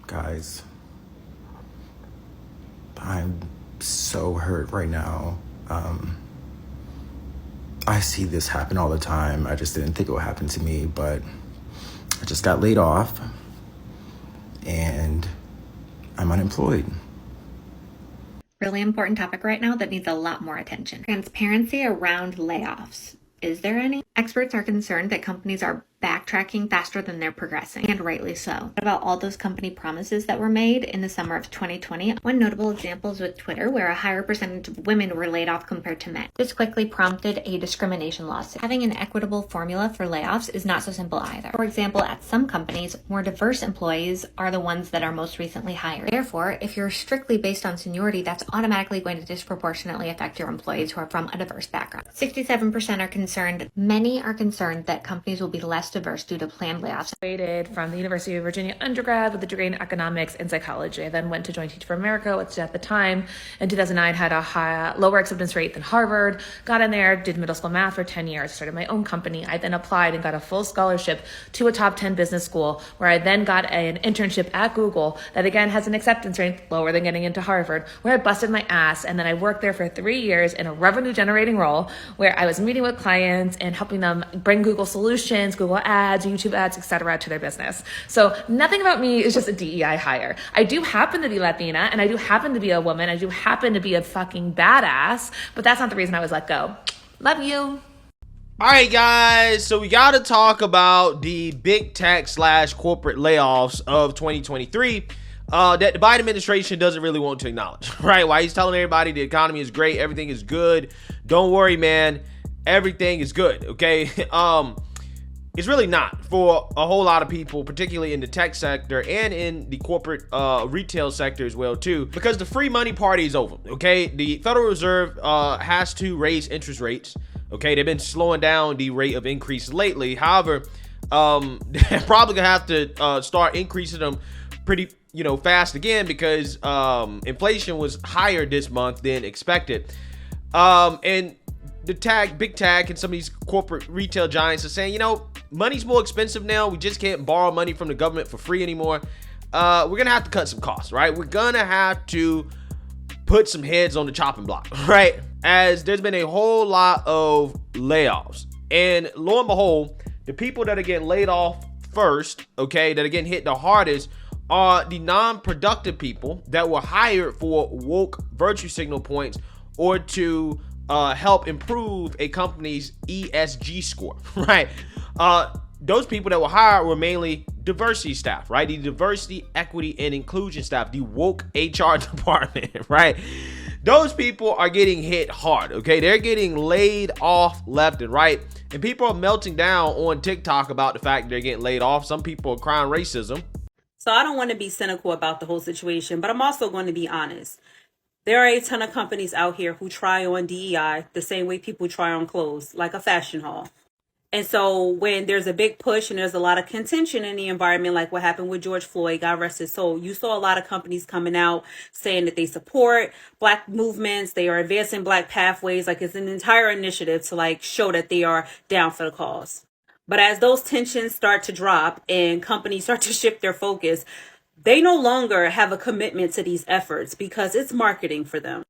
Guys, I'm so hurt right now. I see this happen all the time. I just didn't think it would happen to me, but I just got laid off and I'm unemployed. Really important topic right now that needs a lot more attention. Transparency around layoffs. Is there any? Experts are concerned that companies are backtracking faster than they're progressing, and rightly so. What about all those company promises that were made in the summer of 2020? One notable example is with Twitter, where a higher percentage of women were laid off compared to men. This quickly prompted a discrimination lawsuit. Having an equitable formula for layoffs is not so simple either. For example, at some companies, more diverse employees are the ones that are most recently hired. Therefore, if you're strictly based on seniority, that's automatically going to disproportionately affect your employees who are from a diverse background. 67% are concerned. Many are concerned that companies will be less diverse due to planned layoffs. Graduated from the University of Virginia undergrad with a degree in economics and psychology. I then went to join Teach for America, which at the time in 2009 had a lower acceptance rate than Harvard. Got in there, did middle school math for 10 years, started my own company. I then applied and got a full scholarship to a top 10 business school, where I then got an internship at Google that again has an acceptance rate lower than getting into Harvard, where I busted my ass. And then I worked there for 3 years in a revenue generating role where I was meeting with clients and helping them bring Google solutions, Google ads, YouTube ads, etc. to their business. So nothing about me is just a DEI hire. I do happen to be Latina and I do happen to be a woman. I do happen to be a fucking badass, but that's not the reason I was let go. Love you. All right, guys. So we got to talk about the big tech / corporate layoffs of 2023 that the Biden administration doesn't really want to acknowledge, right? Why he's telling everybody the economy is great, everything is good. Don't worry, man. Everything is good, okay? It's really not for a whole lot of people, particularly in the tech sector and in the corporate retail sector as well too, because the free money party is over, okay? The Federal Reserve has to raise interest rates, okay? They've been slowing down the rate of increase lately. However, they're probably gonna have to start increasing them pretty fast again, because inflation was higher this month than expected. And the big tech and some of these corporate retail giants are saying, money's more expensive now. We just can't borrow money from the government for free anymore. We're gonna have to cut some costs, right? We're gonna have to put some heads on the chopping block, right? As there's been a whole lot of layoffs, and lo and behold, the people that are getting laid off first, okay, that are getting hit the hardest, are the non-productive people that were hired for woke virtue signal points or to help improve a company's ESG score, right? Those people that were hired were mainly diversity staff, right? The diversity, equity, and inclusion staff, the woke HR department, right? Those people are getting hit hard, okay? They're getting laid off left and right, and people are melting down on TikTok about the fact they're getting laid off. Some people are crying racism. So I don't want to be cynical about the whole situation, but I'm also going to be honest. There are a ton of companies out here who try on DEI the same way people try on clothes, like a fashion haul. And so when there's a big push and there's a lot of contention in the environment, like what happened with George Floyd, God rest his soul, you saw a lot of companies coming out saying that they support Black movements, they are advancing Black pathways, like it's an entire initiative to show that they are down for the cause. But as those tensions start to drop and companies start to shift their focus, they no longer have a commitment to these efforts because it's marketing for them.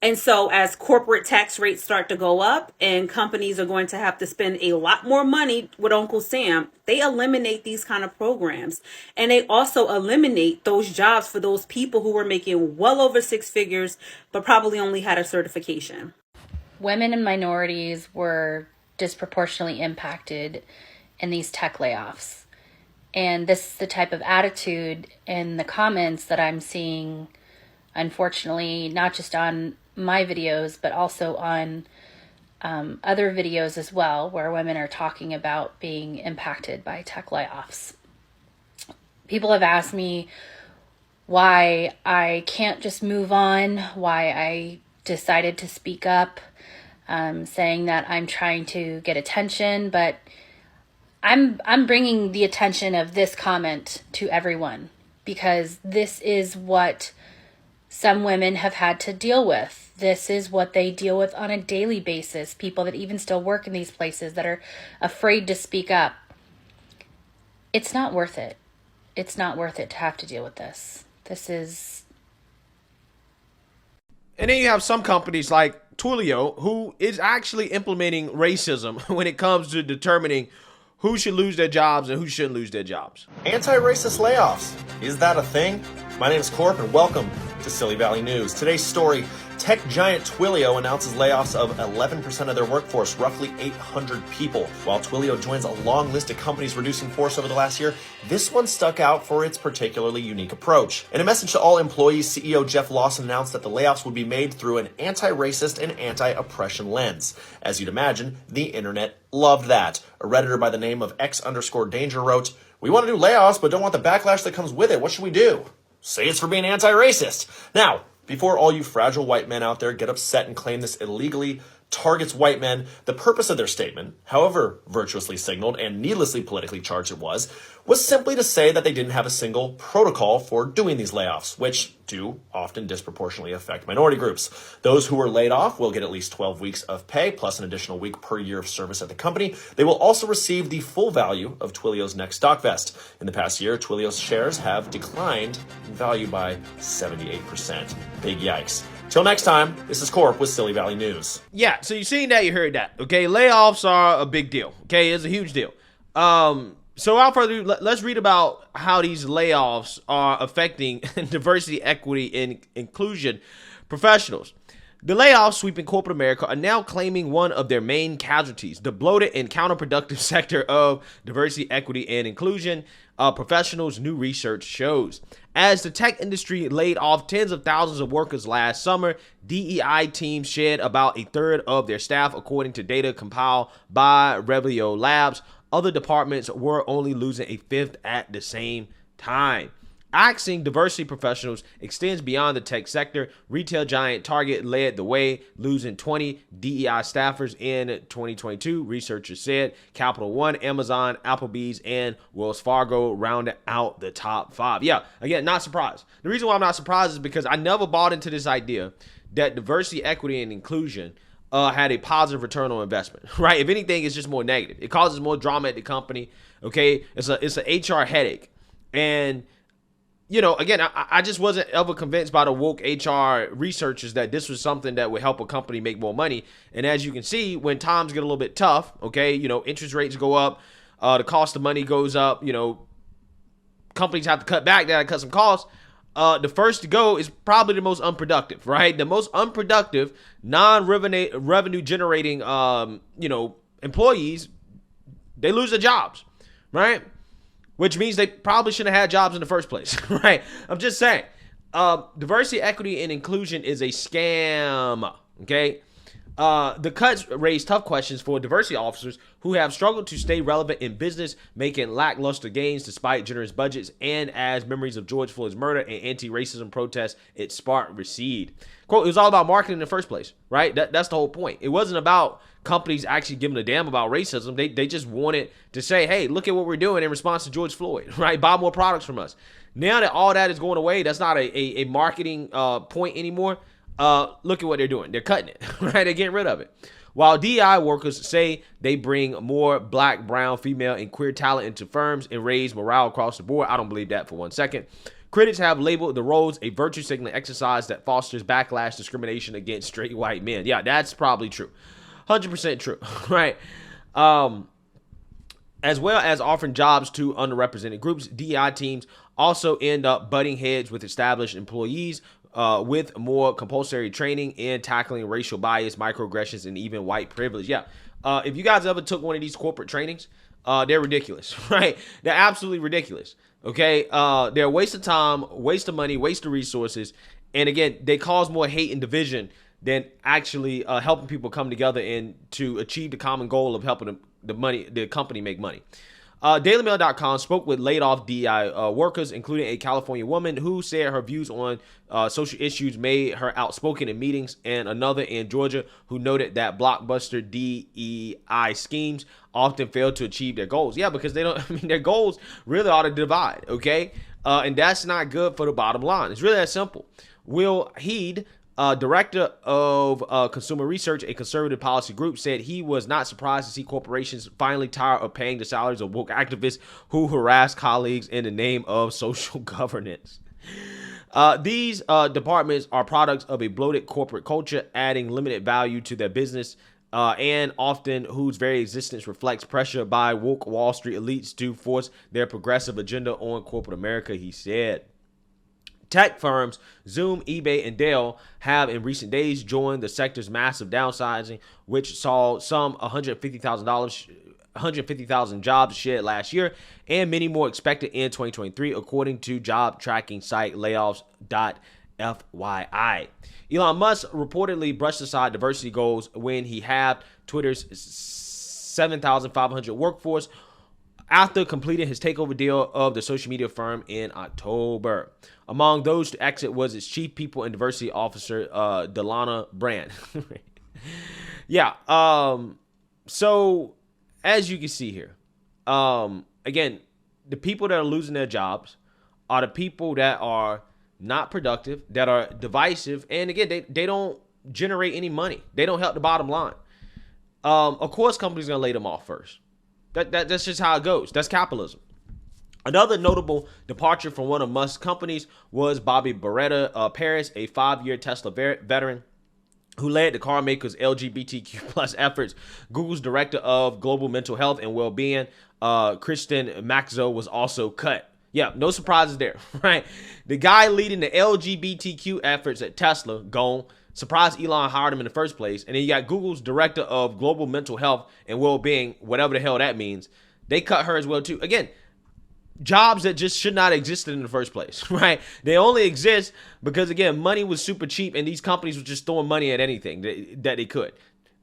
And so as corporate tax rates start to go up and companies are going to have to spend a lot more money with Uncle Sam, they eliminate these kind of programs. And they also eliminate those jobs for those people who were making well over 6 figures, but probably only had a certification. Women and minorities were disproportionately impacted in these tech layoffs. And this is the type of attitude in the comments that I'm seeing, unfortunately, not just on my videos, but also on other videos as well, where women are talking about being impacted by tech layoffs. People have asked me why I can't just move on, why I decided to speak up, saying that I'm trying to get attention, but I'm bringing the attention of this comment to everyone, because this is what some women have had to deal with. This is what they deal with on a daily basis. People that even still work in these places that are afraid to speak up. It's not worth it. it's not worth it to have to deal with this. And then you have some companies like Twilio, who is actually implementing racism when it comes to determining who should lose their jobs and who shouldn't lose their jobs. Anti-racist layoffs. Is that a thing? My name is Corp and welcome to Silly Valley News. Today's story, tech giant Twilio announces layoffs of 11% of their workforce, roughly 800 people. While Twilio joins a long list of companies reducing force over the last year, this one stuck out for its particularly unique approach. In a message to all employees, CEO Jeff Lawson announced that the layoffs would be made through an anti-racist and anti-oppression lens. As you'd imagine, the internet loved that. A Redditor by the name of X_Danger wrote, "We want to do layoffs, but don't want the backlash that comes with it. What should we do? Say it's for being anti-racist." Now, before all you fragile white men out there get upset and claim this illegally targets white men, the purpose of their statement, however virtuously signaled and needlessly politically charged it was simply to say that they didn't have a single protocol for doing these layoffs, which do often disproportionately affect minority groups. Those who were laid off will get at least 12 weeks of pay, plus an additional week per year of service at the company. They will also receive the full value of Twilio's next stock vest. In the past year, Twilio's shares have declined in value by 78%. Big yikes. Till next time, this is Corp with Silly Valley News. Yeah, so you seen that, you heard that. Okay, layoffs are a big deal. Okay, it's a huge deal. So without further ado, let's read about how these layoffs are affecting diversity, equity, and inclusion professionals. The layoffs sweeping corporate America are now claiming one of their main casualties, the bloated and counterproductive sector of diversity, equity, and inclusion professionals, new research shows. As the tech industry laid off tens of thousands of workers last summer, DEI teams shed about a third of their staff, according to data compiled by Revio Labs. Other departments were only losing a fifth at the same time. Axing diversity professionals extends beyond the tech sector. Retail giant Target led the way, losing 20 DEI staffers in 2022, researchers said. Capital One, Amazon, Applebee's, and Wells Fargo rounded out the top five. Yeah, again, not surprised. The reason why I'm not surprised is because I never bought into this idea that diversity, equity, and inclusion had a positive return on investment, right? If anything, it's just more negative. It causes more drama at the company, okay? It's an HR headache. And you know, again, I just wasn't ever convinced by the woke HR researchers that this was something that would help a company make more money. And as you can see, when times get a little bit tough, okay, you know, interest rates go up, the cost of money goes up, you know, companies have to cut back, they have to cut some costs. The first to go is probably the most unproductive, right? The most unproductive, non-revenue generating, you know, employees, they lose their jobs, right? Which means they probably shouldn't have had jobs in the first place, right? I'm just saying. Diversity, equity, and inclusion is a scam, okay? The cuts raise tough questions for diversity officers who have struggled to stay relevant in business, making lackluster gains despite generous budgets, and as memories of George Floyd's murder and anti-racism protests it sparked recede. Quote, it was all about marketing in the first place, right? That's the whole point. It wasn't about companies actually giving a damn about racism. They just wanted to say, hey, look at what we're doing in response to George Floyd, right? Buy more products from us. Now that all that is going away, that's not a marketing point anymore. Look at what they're doing. They're cutting it, right? They're getting rid of it. While DEI workers say they bring more black, brown, female, and queer talent into firms and raise morale across the board, I don't believe that for one second. Critics have labeled the roles a virtue signaling exercise that fosters backlash discrimination against straight white men. Yeah, that's probably true. 100% true, right? As well as offering jobs to underrepresented groups, DEI teams also end up butting heads with established employees with more compulsory training in tackling racial bias, microaggressions, and even white privilege. Yeah, if you guys ever took one of these corporate trainings, they're ridiculous, right? They're absolutely ridiculous, okay? They're a waste of time, waste of money, waste of resources, and again, they cause more hate and division than actually helping people come together and to achieve the common goal of helping the company make money. DailyMail.com spoke with laid off DEI workers, including a California woman who said her views on social issues made her outspoken in meetings, and another in Georgia who noted that blockbuster DEI schemes often fail to achieve their goals. Yeah, because they don't, I mean, their goals really ought to divide, okay? And that's not good for the bottom line. It's really that simple. Will Heed, Director of consumer research, a conservative policy group, said he was not surprised to see corporations finally tired of paying the salaries of woke activists who harass colleagues in the name of social governance. These departments are products of a bloated corporate culture, adding limited value to their business, and often whose very existence reflects pressure by woke Wall Street elites to force their progressive agenda on corporate America, he said. Tech firms Zoom, eBay, and Dell have in recent days joined the sector's massive downsizing, which saw some 150,000 jobs shed last year, and many more expected in 2023, according to job tracking site layoffs.fyi. Elon Musk reportedly brushed aside diversity goals when he halved Twitter's 7,500 workforce after completing his takeover deal of the social media firm in October. Among those to exit was its chief people and diversity officer, Delana Brand. So as you can see here, again, the people that are losing their jobs are the people that are not productive, that are divisive, and again, they don't generate any money. They don't help the bottom line. Of course, companies are gonna lay them off first. That's just how it goes. That's capitalism. Another notable departure from one of Musk's companies was Bobby Beretta Paris, a 5-year Tesla veteran who led the car maker's LGBTQ plus efforts. Google's director of global mental health and well-being, Kristen Maxzo, was also cut. Yeah, no surprises there, right? The guy leading the LGBTQ efforts at Tesla, gone. Surprised Elon hired him in the first place. And then you got Google's director of global mental health and well-being, whatever the hell that means. They cut her as well too. Again, jobs that just should not exist in the first place, right? They only exist because, again, money was super cheap and these companies were just throwing money at anything that they could,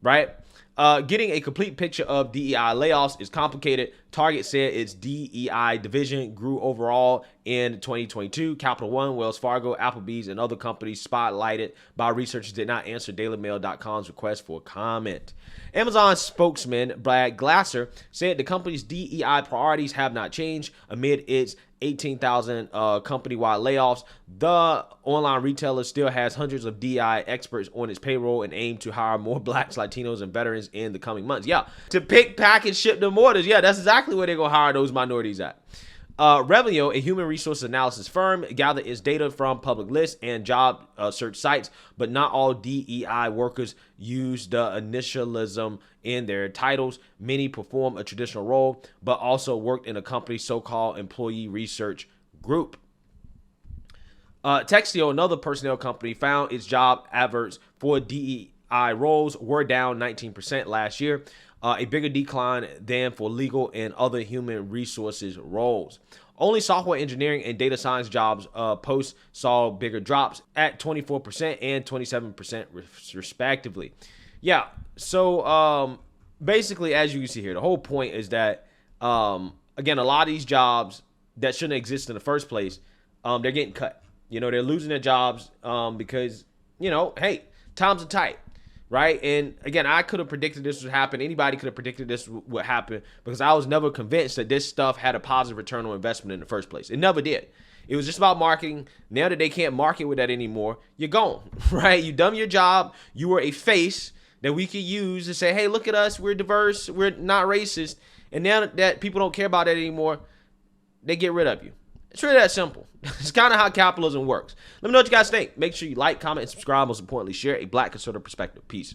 right? Getting a complete picture of DEI layoffs is complicated. Target said its DEI division grew overall in 2022. Capital One, Wells Fargo, Applebee's, and other companies spotlighted by researchers did not answer DailyMail.com's request for comment. Amazon spokesman Brad Glasser said the company's DEI priorities have not changed amid its 18,000 company-wide layoffs. The online retailer still has hundreds of DEI experts on its payroll and aim to hire more blacks, Latinos, and veterans in the coming months. Yeah, to pick, pack, and ship them orders. Yeah, that's exactly where they're going to hire those minorities at. Revenue, a human resources analysis firm, gathered its data from public lists and job search sites, but not all DEI workers use the initialism in their titles. Many perform a traditional role, but also worked in a company's so-called employee research group. Textio, another personnel company, found its job adverts for DEI roles were down 19% last year. A bigger decline than for legal and other human resources roles. Only software engineering and data science jobs posts saw bigger drops at 24% and 27% respectively. Yeah, so basically, as you can see here, the whole point is that, again, a lot of these jobs that shouldn't exist in the first place, they're getting cut. You know, they're losing their jobs because, you know, hey, times are tight. Right. And again, I could have predicted this would happen. Anybody could have predicted this would happen because I was never convinced that this stuff had a positive return on investment in the first place. It never did. It was just about marketing. Now that they can't market with that anymore, you're gone. Right. You done your job. You were a face that we could use to say, hey, look at us. We're diverse. We're not racist. And now that people don't care about it anymore, they get rid of you. It's really that simple. It's kind of how capitalism works. Let me know what you guys think. Make sure you like, comment, and subscribe. Most importantly, share a Black conservative perspective. Peace.